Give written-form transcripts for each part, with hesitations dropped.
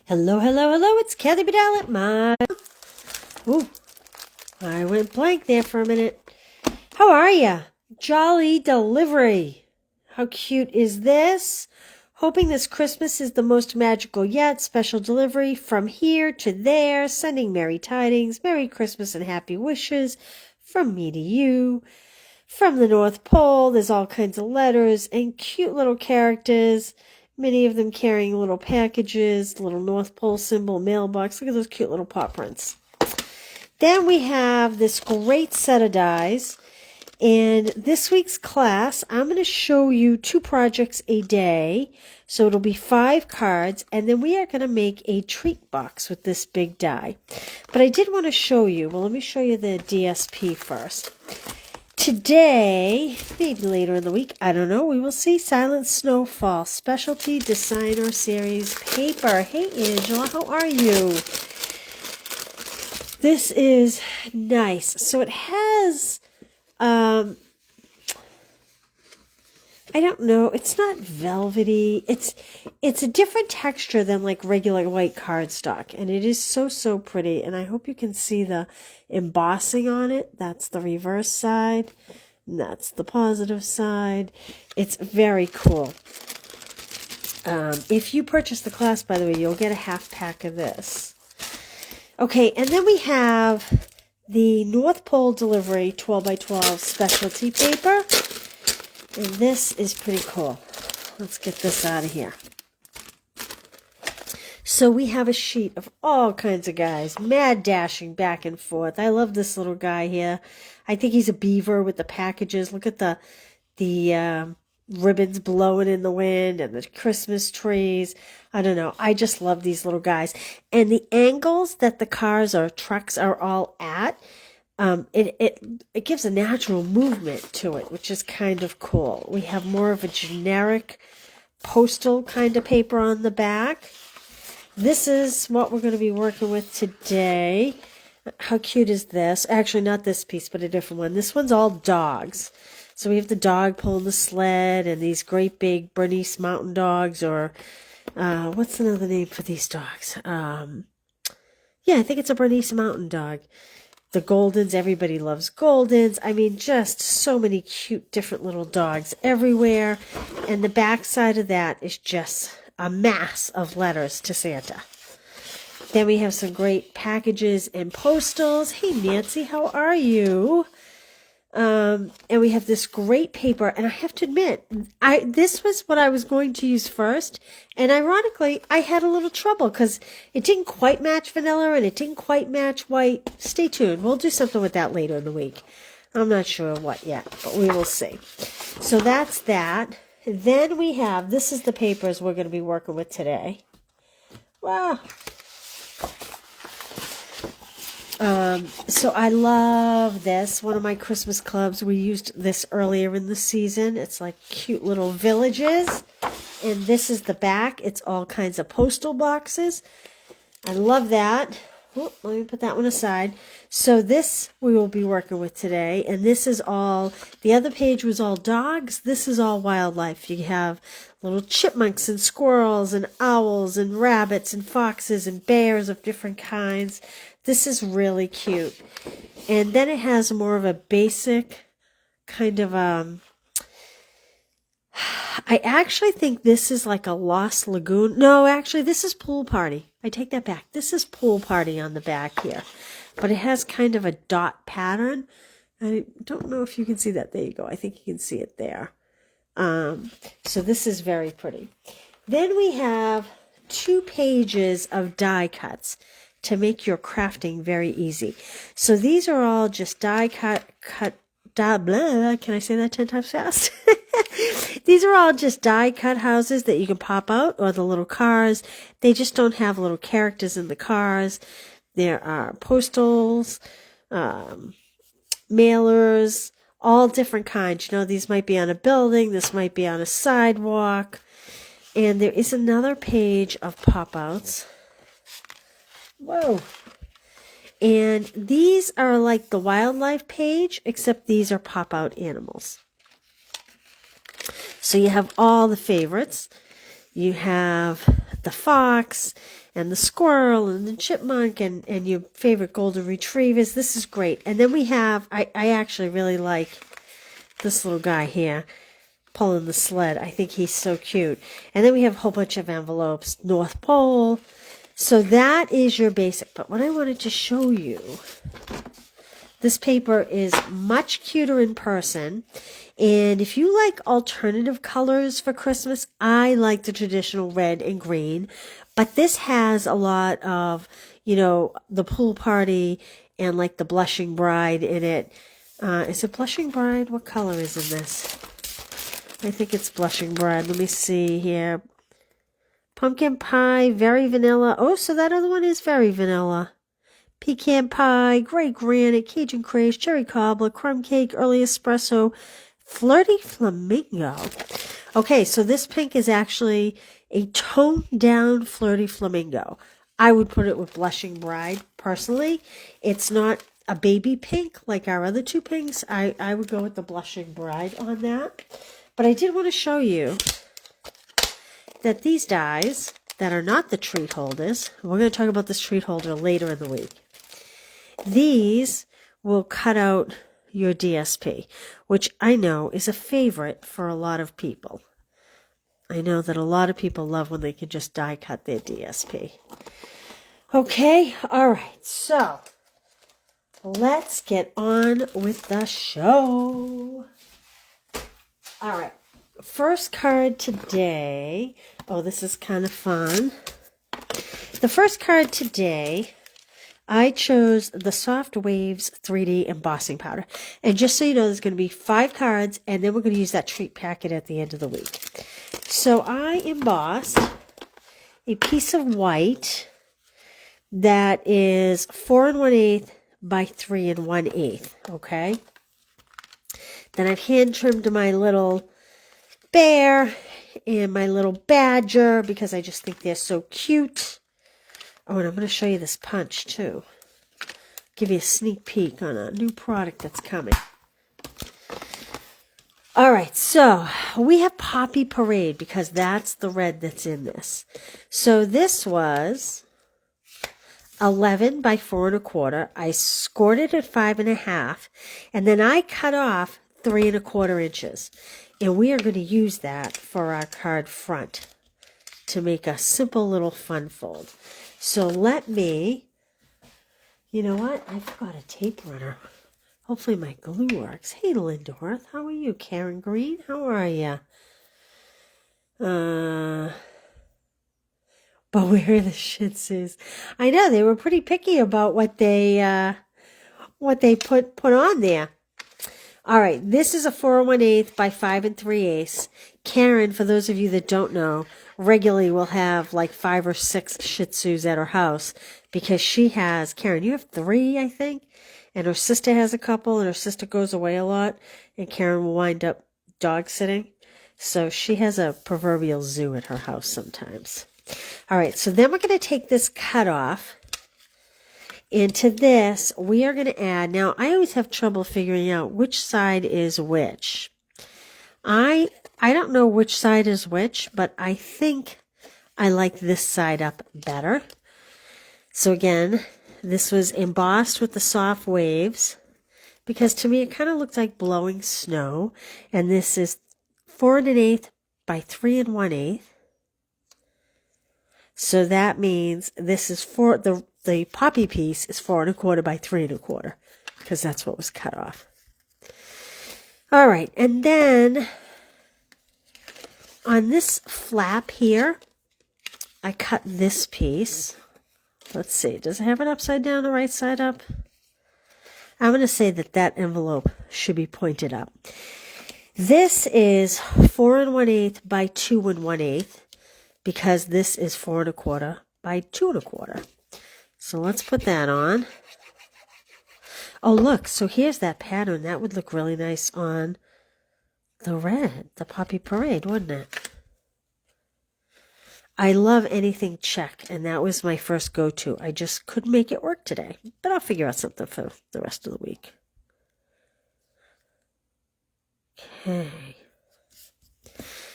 Hello, hello, hello, it's Kathy Bedell at my... Ooh, I went blank there for a minute. How are ya? Jolly Delivery. How cute is this? Hoping this Christmas is the most magical yet. Special delivery from here to there. Sending merry tidings, Merry Christmas and happy wishes from me to you. From the North Pole, there's all kinds of letters and cute little characters. Many of them carrying little packages, little North Pole symbol, mailbox. Look at those cute little paw prints. Then we have this great set of dies. And this week's class, I'm going to show you 2 projects a day. So it'll be 5 cards. And then we are going to make a treat box with this big die. But I did want to show you. Well, let me show you the DSP first. Today, maybe later in the week, I don't know, we will see Silent Snowfall Specialty Designer Series paper. Hey, Angela, how are you? This is nice. So it has, I don't know, it's not velvety. It's a different texture than like regular white cardstock. And it is so pretty. And I hope you can see the embossing on it. That's the reverse side. And that's the positive side. It's very cool. If you purchase the class, by the way, you'll get a half pack of this. Okay, and then we have the North Pole Delivery 12 by 12 specialty paper. And this is pretty cool. Let's get this out of here. So we have a sheet of all kinds of guys, mad dashing back and forth. I love this little guy here. I think he's a beaver with the packages. Look at the ribbons blowing in the wind and the Christmas trees. I don't know. I just love these little guys. And the angles that the cars or trucks are all at, it gives a natural movement to it, which is kind of cool. We have more of a generic postal kind of paper on the back. This is what we're going to be working with today. How cute is this? Actually, not this piece, but a different one. This one's all dogs. So we have the dog pulling the sled and these great big Bernese mountain dogs, or what's another name for these dogs? Yeah, I think it's a Bernese mountain dog. The Goldens, everybody loves Goldens. I mean, just so many cute, different little dogs everywhere. And the back side of that is just a mass of letters to Santa. Then we have some great packages and postals. Hey, Nancy, how are you? And we have this great paper. And I have to admit, this was what I was going to use first. And ironically, I had a little trouble because it didn't quite match vanilla and it didn't quite match white. Stay tuned. We'll do something with that later in the week. I'm not sure what yet, but we will see. So that's that. Then we have, this is the papers we're going to be working with today. Wow. So I love this. One of my Christmas clubs, we used this earlier in the season. It's like cute little villages. And this is the back. It's all kinds of postal boxes. I love that. Oh, let me put that one aside. So this we will be working with today. And this is all, the other page was all dogs. This is all wildlife. You have little chipmunks and squirrels and owls and rabbits and foxes and bears of different kinds. This is really cute. And then it has more of a basic kind of, I actually think this is like a Lost Lagoon. No, actually, this is Pool Party. I take that back. This is Pool Party on the back here. But it has kind of a dot pattern. I don't know if you can see that. There you go. I think you can see it there. So this is very pretty. Then we have 2 pages of die cuts to make your crafting very easy. So these are all just die cut, blah, can I say that 10 times fast? These are all just die cut houses that you can pop out, or the little cars. They just don't have little characters in the cars. There are postals, mailers, all different kinds. You know, these might be on a building. This might be on a sidewalk. And there is another page of pop-outs. Whoa. And these are like the wildlife page, except these are pop-out animals. So you have all the favorites. You have the fox and the squirrel and the chipmunk and your favorite golden retrievers. This is great. And then we have, I actually really like this little guy here pulling the sled. I think he's so cute. And then we have a whole bunch of envelopes, North Pole. So that is your basic. But what I wanted to show you, this paper is much cuter in person. And if you like alternative colors for Christmas, I like the traditional red and green. But this has a lot of, you know, the pool party and like the blushing bride in it. Is it blushing bride? What color is in this? I think it's blushing bride. Let me see here. Pumpkin pie, very vanilla. Oh, so that other one is very vanilla. Pecan pie, gray granite, Cajun craze, cherry cobbler, crumb cake, early espresso, flirty flamingo. Okay, so this pink is actually a toned down flirty flamingo. I would put it with blushing bride personally. It's not a baby pink like our other two pinks. I would go with the blushing bride on that. But I did want to show you that these dies that are not the treat holders, we're going to talk about this treat holder later in the week. These will cut out your DSP, which I know is a favorite for a lot of people. I know that a lot of people love when they can just die cut their DSP. Okay, all right, so let's get on with the show. All right, first card today. Oh, this is kind of fun. The first card today, I chose the Soft Waves 3D embossing powder. And just so you know, there's going to be 5 cards, and then we're going to use that treat packet at the end of the week. So I embossed a piece of white that is 4 1/8 by 3 1/8, okay? Then I've hand trimmed my little bear and my little badger because I just think they're so cute. Oh, and I'm going to show you this punch too. Give you a sneak peek on a new product that's coming. All right, so we have Poppy Parade because that's the red that's in this. So this was 11 by 4 1/4. I scored it at 5 1/2, and then I cut off 3 1/4 inches. And we are going to use that for our card front to make a simple little fun fold. So let me, you know what? I forgot a tape runner. Hopefully my glue works. Hey, Lindorth, how are you? Karen Green, how are you? But where are the Shih Tzus? I know they were pretty picky about what they put on there. All right, this is a 4 1/8 by 5 3/8. Karen, for those of you that don't know, regularly will have like 5 or 6 Shih Tzus at her house because she has, Karen, you have 3, I think, and her sister has a couple, and her sister goes away a lot, and Karen will wind up dog sitting. So she has a proverbial zoo at her house sometimes. All right, so then we're going to take this cut off. Into this, we are going to add, now I always have trouble figuring out which side is which. I don't know which side is which, but I think I like this side up better. So again, this was embossed with the Soft Waves because to me it kind of looked like blowing snow. And this is 4 1/8 by 3 1/8. So that means this is for the poppy piece is 4 1/4 by 3 1/4 because that's what was cut off. All right, and then on this flap here, I cut this piece. Let's see, does it have it upside down or right side up? I'm going to say that that envelope should be pointed up. This is 4 1/8 by 2 1/8 because this is 4 1/4 by 2 1/4. So let's put that on. Oh, look, so here's that pattern. That would look really nice on the red, the Poppy Parade, wouldn't it? I love anything check, and that was my first go-to. I just couldn't make it work today, but I'll figure out something for the rest of the week. Okay.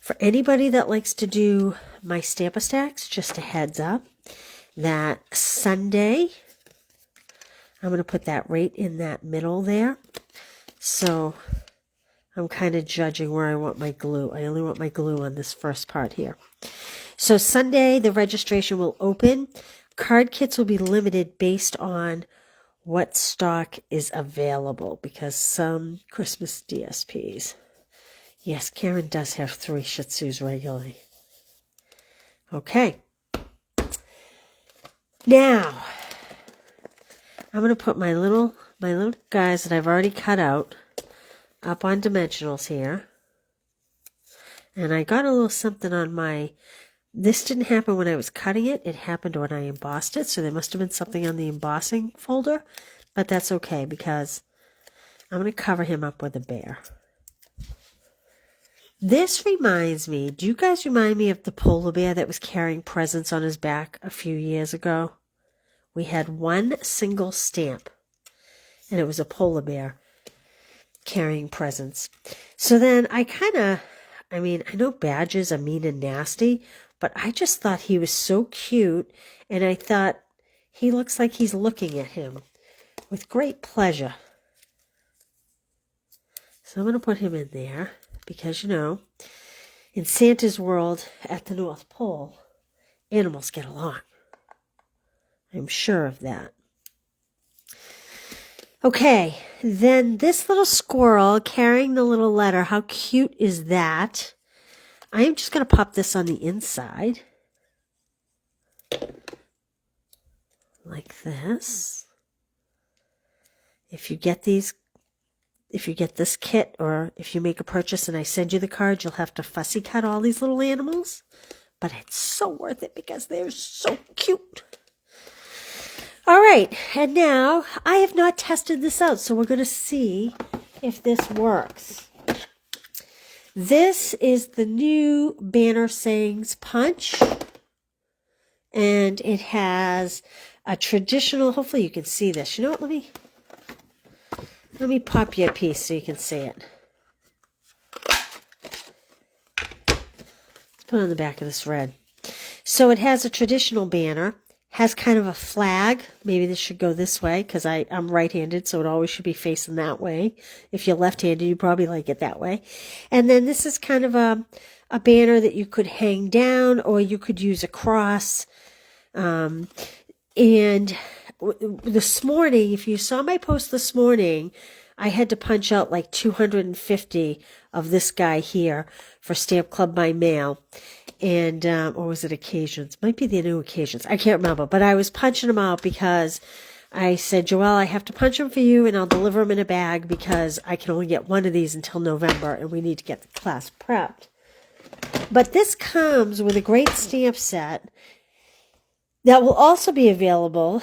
For anybody that likes to do my Stamp-A-Stacks, just a heads up, that Sunday, I'm going to put that right in that middle there. So I'm kind of judging where I want my glue. I only want my glue on this first part here. So Sunday, the registration will open. Card kits will be limited based on what stock is available, because some Christmas DSPs. Yes, Karen does have 3 Shih Tzus regularly. Okay. Now, I'm going to put my little guys that I've already cut out up on dimensionals here. And I got a little something on my... This didn't happen when I was cutting it. It happened when I embossed it. So there must have been something on the embossing folder. But that's okay, because I'm going to cover him up with a bear. This reminds me, do you guys remind me of the polar bear that was carrying presents on his back a few years ago? We had one single stamp, and it was a polar bear carrying presents. So then I know badges are mean and nasty, but I just thought he was so cute, and I thought he looks like he's looking at him with great pleasure. So I'm going to put him in there because, you know, in Santa's world at the North Pole, animals get along. I'm sure of that. Okay, then this little squirrel carrying the little letter, how cute is that? I'm just going to pop this on the inside. Like this. If you get this kit, or if you make a purchase and I send you the card, you'll have to fussy cut all these little animals. But it's so worth it because they're so cute. All right, and now I have not tested this out, so we're going to see if this works. This is the new Banner Sayings Punch, and it has a traditional, hopefully you can see this. You know what, let me pop you a piece so you can see it. Let's put it on the back of this red. So it has a traditional banner. Has kind of a flag. Maybe this should go this way because I'm right-handed, so it always should be facing that way. If you're left-handed, you probably like it that way. And then this is kind of a banner that you could hang down, or you could use a cross. And this morning, if you saw my post this morning, I had to punch out like 250 of this guy here for Stamp Club by mail. And, or was it Occasions? Might be the new Occasions. I can't remember, but I was punching them out because I said, Joelle, I have to punch them for you and I'll deliver them in a bag because I can only get one of these until November and we need to get the class prepped. But this comes with a great stamp set that will also be available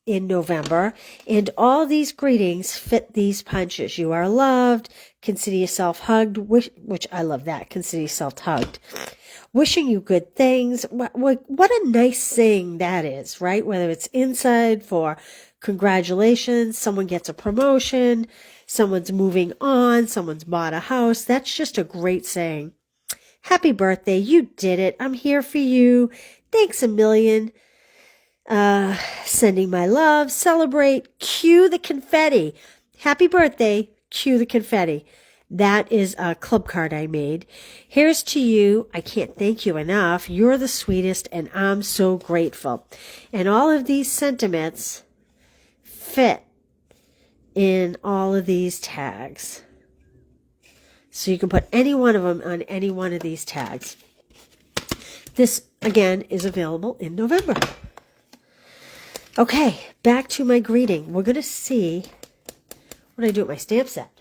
in November, and all these greetings fit these punches. You are loved, consider yourself hugged, which I love that, consider yourself hugged. Wishing you good things. What a nice thing that is, right? Whether it's inside for congratulations, someone gets a promotion, someone's moving on, someone's bought a house. That's just a great saying. Happy birthday. You did it. I'm here for you. Thanks a million. Sending my love. Celebrate. Cue the confetti. Happy birthday. Cue the confetti. That is a club card I made. Here's to you. I can't thank you enough. You're the sweetest, and I'm so grateful. And all of these sentiments fit in all of these tags. So you can put any one of them on any one of these tags. This, again, is available in November. Okay, back to my greeting. We're going to see what I do with my stamp set.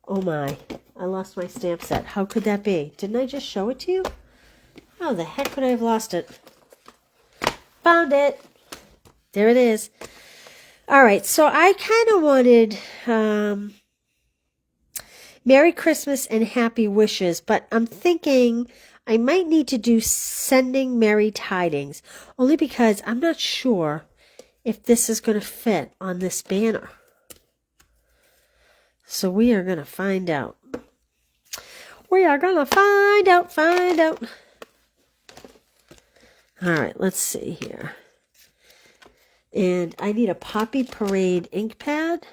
Oh my, I lost my stamp set. How could that be? Didn't I just show it to you? How the heck could I have lost it? Found it. There it is. All right, so I kind of wanted Merry Christmas and Happy Wishes, but I'm thinking I might need to do Sending Merry Tidings, only because I'm not sure if this is going to fit on this banner. So we are going to find out. We are going to find out. All right, let's see here. And I need a Poppy Parade ink pad.